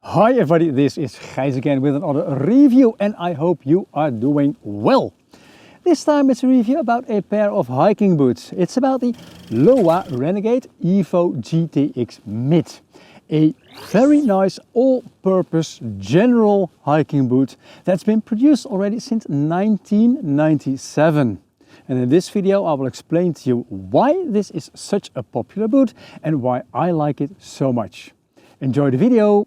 Hi everybody, this is Gijs again with another review and I hope you are doing well. This time it's a review about a pair of hiking boots. It's about the Lowa Renegade Evo GTX Mid. A very nice all-purpose general hiking boot that's been produced already since 1997. And in this video I will explain to you why this is such a popular boot and why I like it so much. Enjoy the video!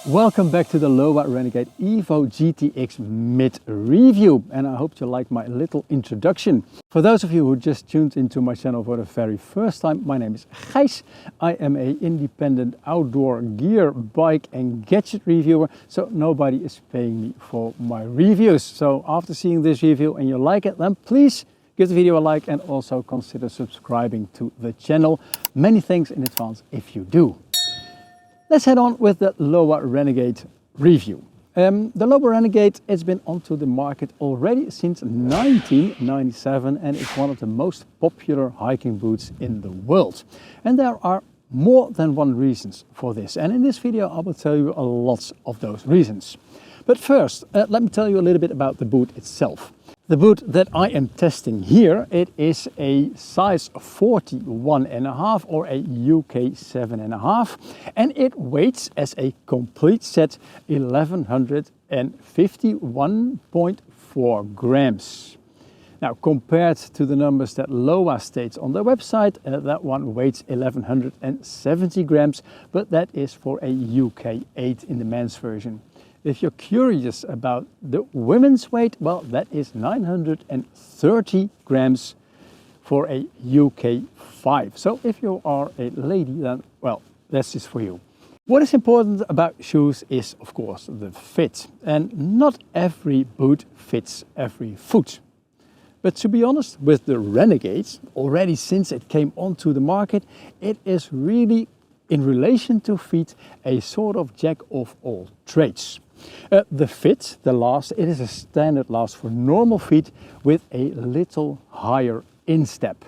Welcome back to the Lowa Renegade Evo GTX Mid review, and I hope you like my little introduction. For those of you who just tuned into my channel for the very first time, my name is Gijs. I am an independent outdoor gear, bike and gadget reviewer, so nobody is paying me for my reviews. So after seeing this review and you like it, then please give the video a like and also consider subscribing to the channel. Many thanks in advance if you do. Let's head on with the Lowa Renegade review. The Lowa Renegade has been onto the market already since 1997 and is one of the most popular hiking boots in the world. And there are more than one reasons for this. And in this video I will tell you a lot of those reasons. But first, let me tell you a little bit about the boot itself. The boot that I am testing here, it is a size 41.5 or a UK 7.5, and it weighs as a complete set 1151.4 grams. Now compared to the numbers that Lowa states on their website, that one weighs 1170 grams, but that is for a UK 8 in the men's version. If you're curious about the women's weight, well, that is 930 grams for a UK 5. So if you are a lady, then, well, that's just for you. What is important about shoes is, of course, the fit. And not every boot fits every foot. But to be honest, with the Renegades, already since it came onto the market, it is really, in relation to feet, a sort of jack of all trades. The fit, the last, it is a standard last for normal feet with a little higher instep.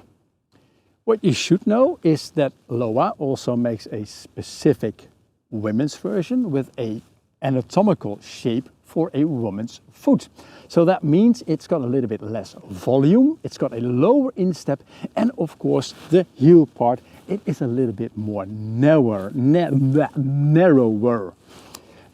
What you should know is that Lowa also makes a specific women's version with an anatomical shape for a woman's foot. So that means it's got a little bit less volume, it's got a lower instep, and of course the heel part, it is a little bit more narrower.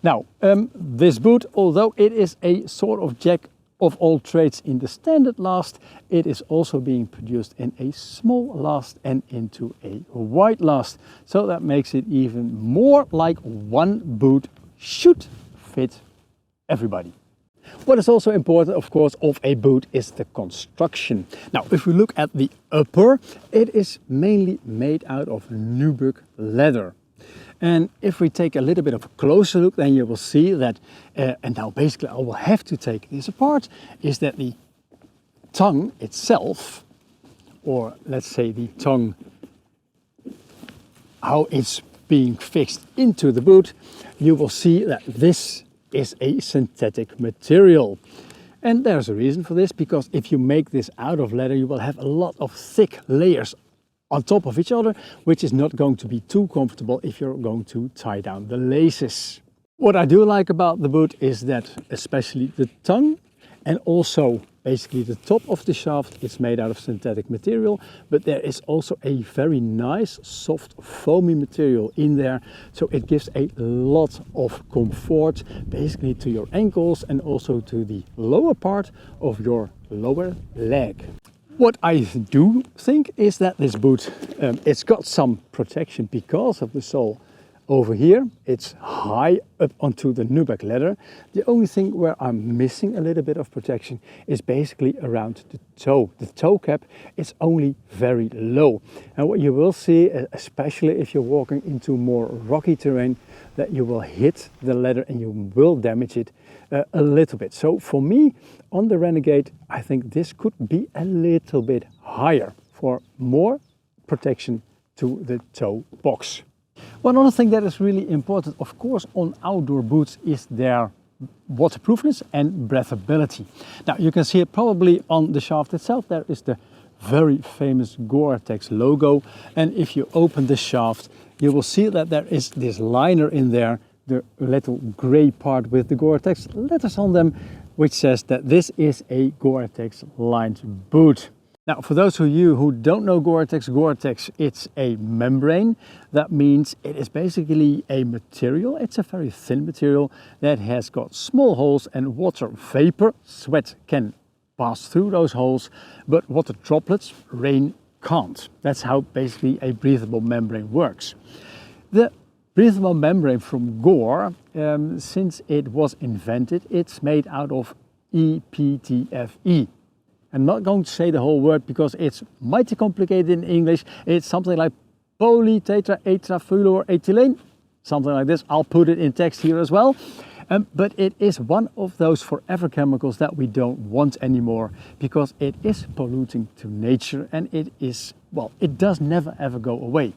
Now, this boot, although it is a sort of jack of all trades in the standard last, it is also being produced in a small last and into a wide last. So that makes it even more like one boot should fit everybody. What is also important, of course, of a boot is the construction. Now, if we look at the upper, it is mainly made out of nubuck leather. And if we take a little bit of a closer look, then you will see that, and now basically I will have to take this apart, is that the tongue itself, or let's say the tongue, how it's being fixed into the boot, you will see that this is a synthetic material. And there's a reason for this, because if you make this out of leather, you will have a lot of thick layers on top of each other, which is not going to be too comfortable if you're going to tie down the laces. What I do like about the boot is that especially the tongue and also basically the top of the shaft is made out of synthetic material, but there is also a very nice soft foamy material in there, so it gives a lot of comfort basically to your ankles and also to the lower part of your lower leg. What I do think is that this boot, it's got some protection because of the sole over here. It's high up onto the nubuck leather. The only thing where I'm missing a little bit of protection is basically around the toe. The toe cap is only very low. And what you will see, especially if you're walking into more rocky terrain, that you will hit the leather and you will damage it a little bit. So for me, on the Renegade, I think this could be a little bit higher for more protection to the toe box. One other thing that is really important, of course, on outdoor boots is their waterproofness and breathability. Now you can see it probably on the shaft itself. There is the very famous Gore-Tex logo, and if you open the shaft you will see that there is this liner in there, the little gray part with the Gore-Tex letters on them, which says that this is a Gore-Tex lined boot. Now, for those of you who don't know Gore-Tex, it's a membrane. That means it is basically a material. It's a very thin material that has got small holes, and water vapor, sweat, can pass through those holes, but water droplets, rain, can't. That's how basically a breathable membrane works. The breathable membrane from Gore, since it was invented, it's made out of EPTFE. I'm not going to say the whole word because it's mighty complicated in English. It's something like polytetraetherfluoroethylene, something like this. I'll put it in text here as well. But it is one of those forever chemicals that we don't want anymore because it is polluting to nature, and it is, well, it does never ever go away.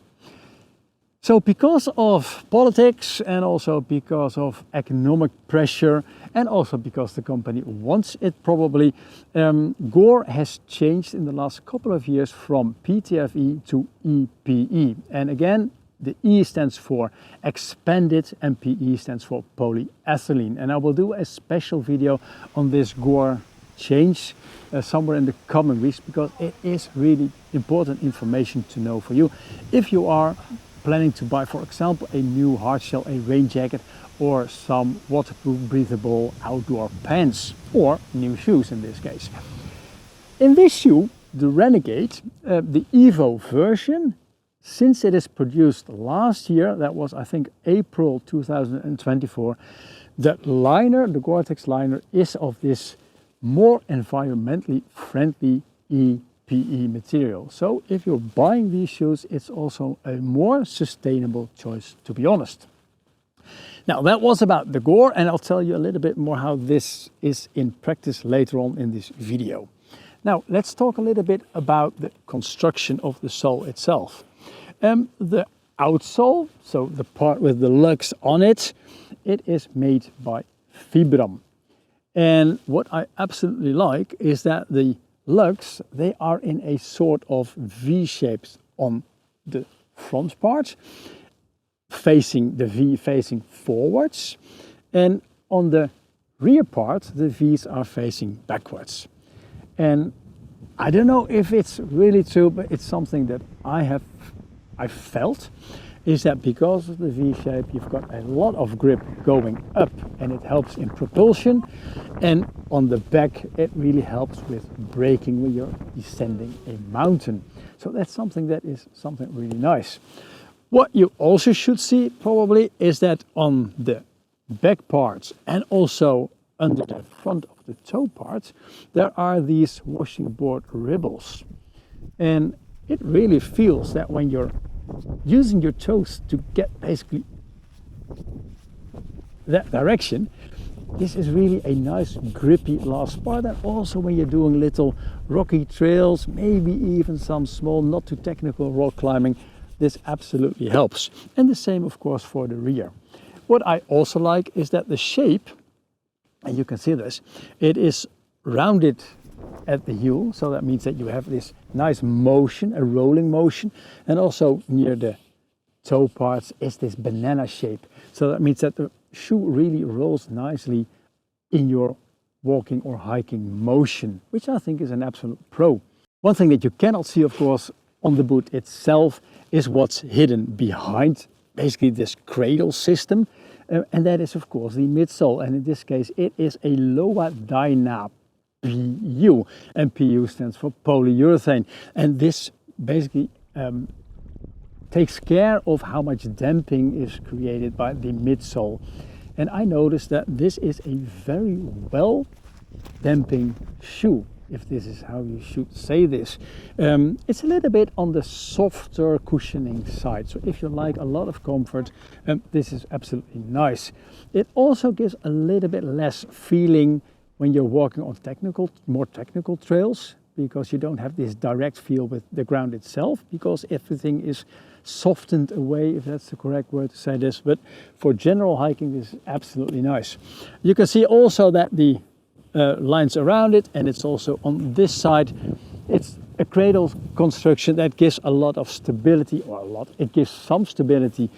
So because of politics, and also because of economic pressure, and also because the company wants it probably, Gore has changed in the last couple of years from PTFE to EPE. And again, the E stands for expanded and PE stands for polyethylene. And I will do a special video on this Gore change somewhere in the coming weeks, because it is really important information to know for you if you are planning to buy, for example, a new hard shell, a rain jacket, or some waterproof breathable outdoor pants, or new shoes in this case. In this shoe, the Renegade, the Evo version, since it is produced last year, that was I think April 2024, the liner, the Gore-Tex liner, is of this more environmentally friendly EPE material. So if you're buying these shoes, it's also a more sustainable choice, to be honest. Now that was about the Gore, and I'll tell you a little bit more how this is in practice later on in this video. Now let's talk a little bit about the construction of the sole itself. The outsole, so the part with the lugs on it, it is made by Vibram. And what I absolutely like is that the lugs, they are in a sort of V shapes on the front part, facing the V facing forwards, and on the rear part the V's are facing backwards. And I don't know if it's really true, but it's something that I felt, is that because of the V shape you've got a lot of grip going up, and it helps in propulsion, and on the back it really helps with braking when you're descending a mountain. So that's something that is something really nice. What you also should see probably is that on the back parts and also under the front of the toe part, there are these washing board ribbons. And it really feels that when you're using your toes to get basically that direction, this is really a nice grippy last part. And also when you're doing little rocky trails, maybe even some small not too technical rock climbing, this absolutely helps. And the same of course for the rear. What I also like is that the shape, and you can see this, it is rounded at the heel, so that means that you have this nice motion, a rolling motion, and also near the toe parts is this banana shape. So that means that the shoe really rolls nicely in your walking or hiking motion, which I think is an absolute pro. One thing that you cannot see, of course, on the boot itself is what's hidden behind basically this cradle system, and that is of course the midsole, and in this case it is a Lowa Renegade PU, and PU stands for polyurethane, and this basically takes care of how much damping is created by the midsole. And I noticed that this is a very well damping shoe, if this is how you should say this. It's a little bit on the softer cushioning side, so if you like a lot of comfort, this is absolutely nice. It also gives a little bit less feeling when you're walking on more technical trails, because you don't have this direct feel with the ground itself, because everything is softened away, if that's the correct word to say this, but for general hiking this is absolutely nice. You can see also that the lines around it, and it's also on this side, it's a cradle construction that gives a lot of stability, or it gives some stability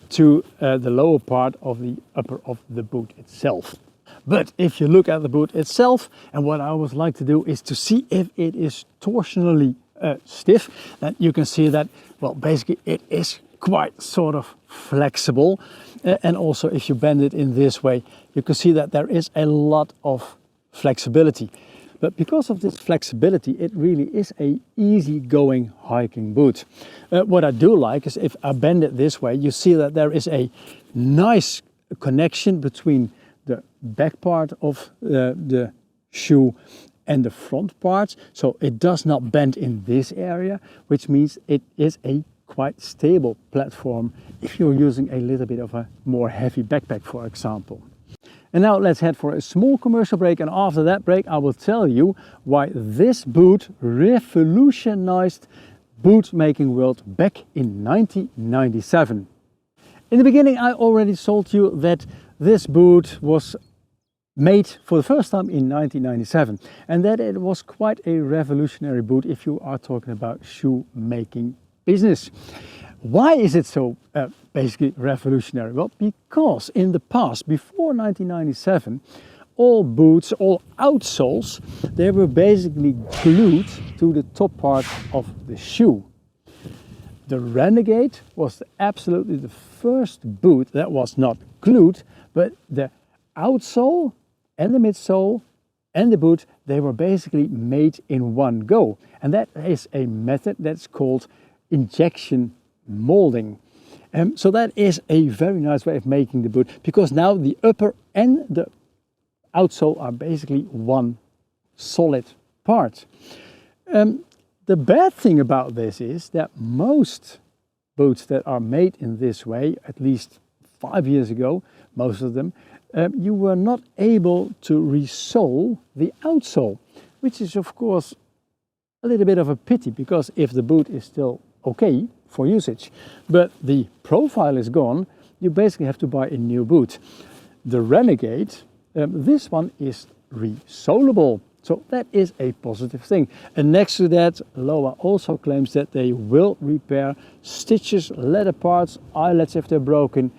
to the lower part of the upper of the boot itself. But if you look at the boot itself, and what I always like to do is to see if it is torsionally stiff, then you can see that, well, basically it is quite sort of flexible. And also if you bend it in this way, you can see that there is a lot of flexibility. But because of this flexibility, it really is a easy-going hiking boot. What I do like is if I bend it this way, you see that there is a nice connection between the back part of the shoe and the front part. So it does not bend in this area, which means it is a quite stable platform if you're using a little bit of a more heavy backpack, for example. And now let's head for a small commercial break, and after that break I will tell you why this boot revolutionized boot making world back in 1997. In the beginning I already told you that this boot was made for the first time in 1997, and that it was quite a revolutionary boot if you are talking about shoe making business. Why is it so basically revolutionary? Well, because in the past, before 1997, all boots, all outsoles, they were basically glued to the top part of the shoe. The Renegade was absolutely the first boot that was not glued, but the outsole and the midsole and the boot, they were basically made in one go. And that is a method that's called injection molding. So that is a very nice way of making the boot, because now the upper and the outsole are basically one solid part. The bad thing about this is that most boots that are made in this way, at least 5 years ago, most of them, you were not able to resole the outsole, which is of course a little bit of a pity, because if the boot is still okay for usage, but the profile is gone, you basically have to buy a new boot. The Renegade, this one is resolable, so that is a positive thing. And next to that, Lowa also claims that they will repair stitches, leather parts, eyelets if they're broken.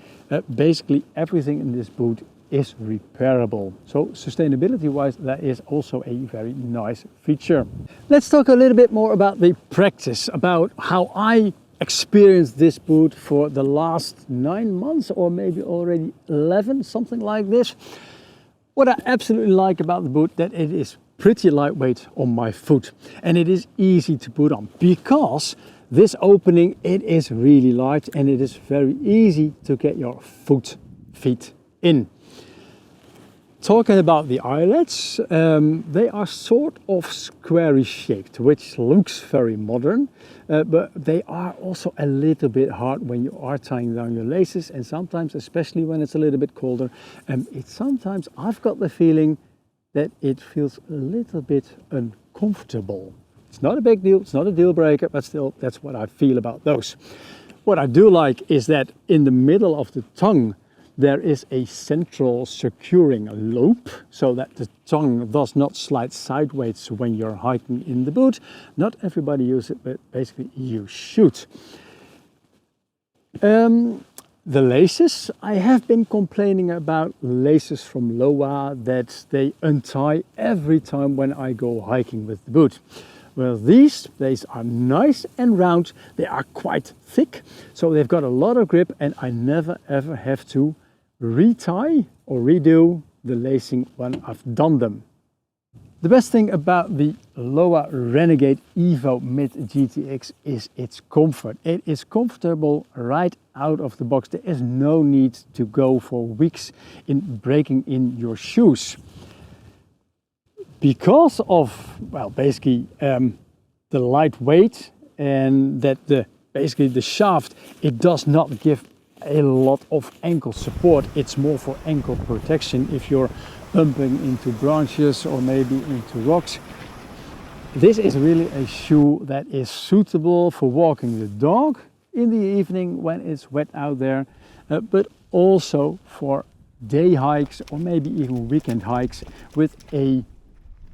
Basically everything in this boot is repairable. So sustainability wise, that is also a very nice feature. Let's talk a little bit more about the practice, about how I experienced this boot for the last 9 months, or maybe already 11, something like this. What I absolutely like about the boot, that it is pretty lightweight on my foot, and it is easy to put on, because this opening, it is really large and it is very easy to get your feet in. Talking about the eyelets, they are sort of squarish shaped, which looks very modern, but they are also a little bit hard when you are tying down your laces, and sometimes, especially when it's a little bit colder, sometimes I've got the feeling that it feels a little bit uncomfortable. It's not a big deal, it's not a deal breaker, but still, that's what I feel about those. What I do like is that in the middle of the tongue, there is a central securing loop, so that the tongue does not slide sideways when you're hiking in the boot. Not everybody uses it, but basically you should. The laces, I have been complaining about laces from Lowa, that they untie every time when I go hiking with the boot. Well, these are nice and round, they are quite thick, so they've got a lot of grip, and I never ever have to retie or redo the lacing when I've done them. The best thing about the Lowa Renegade Evo Mid GTX is its comfort. It is comfortable right out of the box. There is no need to go for weeks in breaking in your shoes. Because of, well, basically the lightweight, and that basically the shaft, it does not give a lot of ankle support. It's more for ankle protection if you're bumping into branches or maybe into rocks. This is really a shoe that is suitable for walking the dog in the evening when it's wet out there, but also for day hikes or maybe even weekend hikes with a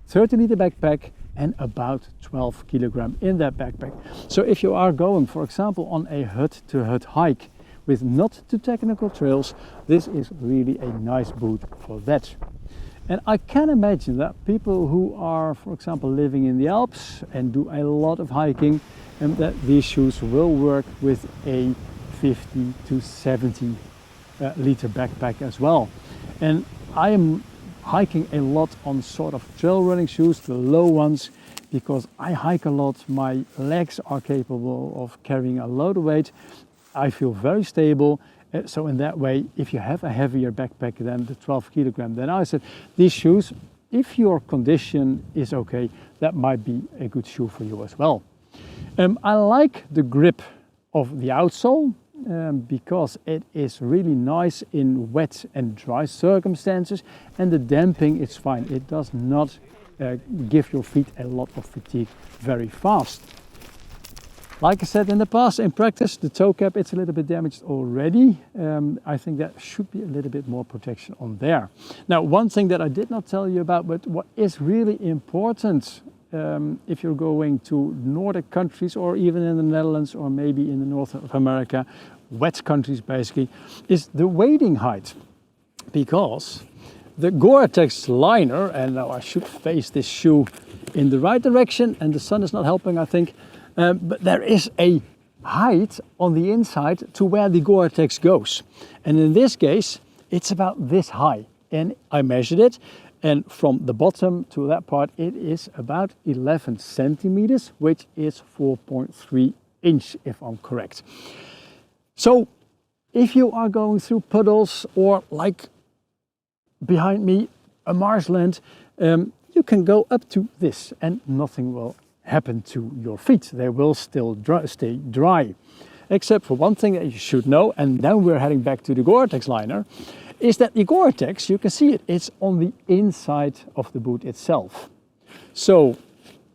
30-liter backpack and about 12 kilogram in that backpack. So if you are going, for example, on a hut-to-hut hike with not too technical trails, this is really a nice boot for that. And I can imagine that people who are, for example, living in the Alps and do a lot of hiking, and that these shoes will work with a 50 to 70 liter backpack as well. And I am hiking a lot on sort of trail running shoes, the low ones, because I hike a lot. My legs are capable of carrying a lot of weight. I feel very stable. So in that way, if you have a heavier backpack than the 12 kilogram, then I said these shoes, if your condition is okay, that might be a good shoe for you as well. I like the grip of the outsole because it is really nice in wet and dry circumstances, and the damping is fine. It does not give your feet a lot of fatigue very fast. Like I said in the past, in practice, the toe cap, it's a little bit damaged already. I think that should be a little bit more protection on there. Now, one thing that I did not tell you about, but what is really important if you're going to Nordic countries or even in the Netherlands or maybe in the north of America, wet countries basically, is the wading height. Because the Gore-Tex Liner, and now I should face this shoe in the right direction and the sun is not helping, I think, but there is a height on the inside to where the Gore-Tex goes. And in this case, it's about this high. And I measured it, and from the bottom to that part, it is about 11 centimeters, which is 4.3 inch, if I'm correct. So if you are going through puddles or like behind me, a marshland, you can go up to this and nothing will happen to your feet. They will still stay dry. Except for one thing that you should know, and then we're heading back to the Gore-Tex Liner, is that the Gore-Tex, you can see it, it's on the inside of the boot itself. So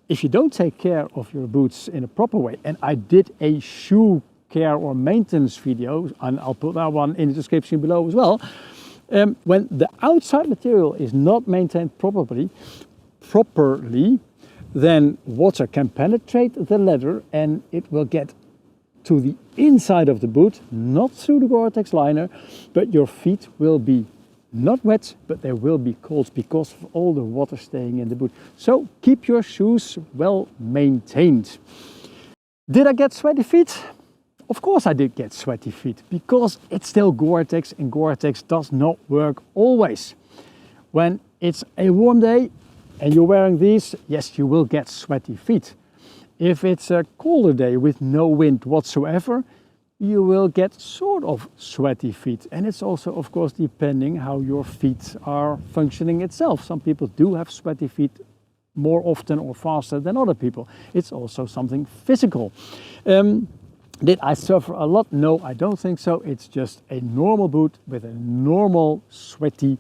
if you don't take care of your boots in a proper way, and I did a shoe care or maintenance video, and I'll put that one in the description below as well, when the outside material is not maintained properly, then water can penetrate the leather and it will get to the inside of the boot, not through the Gore-Tex Liner, but your feet will be not wet, but they will be cold because of all the water staying in the boot. So keep your shoes well maintained. Did I get sweaty feet? Of course I did get sweaty feet, because it's still Gore-Tex, and Gore-Tex does not work always. When it's a warm day and you're wearing these, yes, you will get sweaty feet. If it's a colder day with no wind whatsoever, you will get sort of sweaty feet. And it's also, of course, depending how your feet are functioning itself. Some people do have sweaty feet more often or faster than other people. It's also something physical. Did I suffer a lot? No, I don't think so. It's just a normal boot with a normal sweaty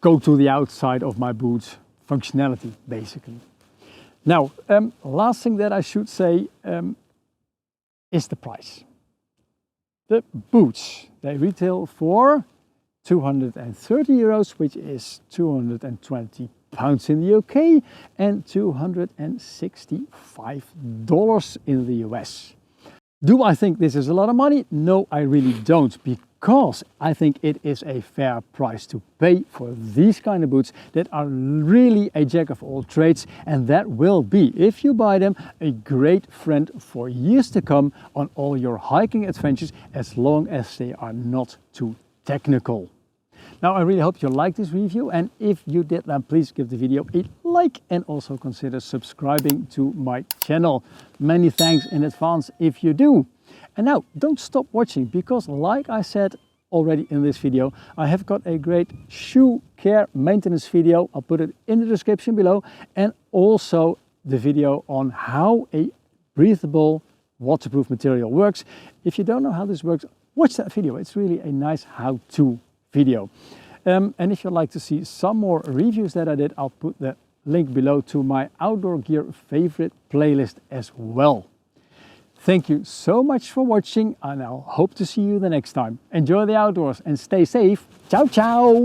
go to the outside of my boot functionality, basically. Now, last thing that I should say is the price. The boots, they retail for 230 euros, which is 220 pounds in the UK and $265 in the US. Do I think this is a lot of money? No, I really don't, because I think it is a fair price to pay for these kind of boots that are really a jack of all trades, and that will be, if you buy them, a great friend for years to come on all your hiking adventures, as long as they are not too technical. Now, I really hope you liked this review, and if you did, then please give the video a like and also consider subscribing to my channel. Many thanks in advance if you do. And now, don't stop watching, because like I said already in this video, I have got a great shoe care maintenance video. I'll put it in the description below, and also the video on how a breathable waterproof material works. If you don't know how this works, watch that video. It's really a nice how-to video. And if you'd like to see some more reviews that I did, I'll put the link below to my outdoor gear favorite playlist as well. Thank you so much for watching, and I'll hope to see you the next time. Enjoy the outdoors and stay safe. Ciao, ciao!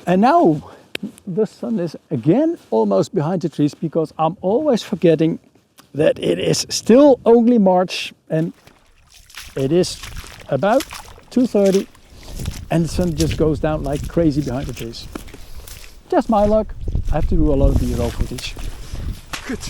And now the sun is again almost behind the trees, because I'm always forgetting that it is still only March and it is about 2:30 and the sun just goes down like crazy behind the trees. Just my luck. I have to do a lot of B-roll footage. Good.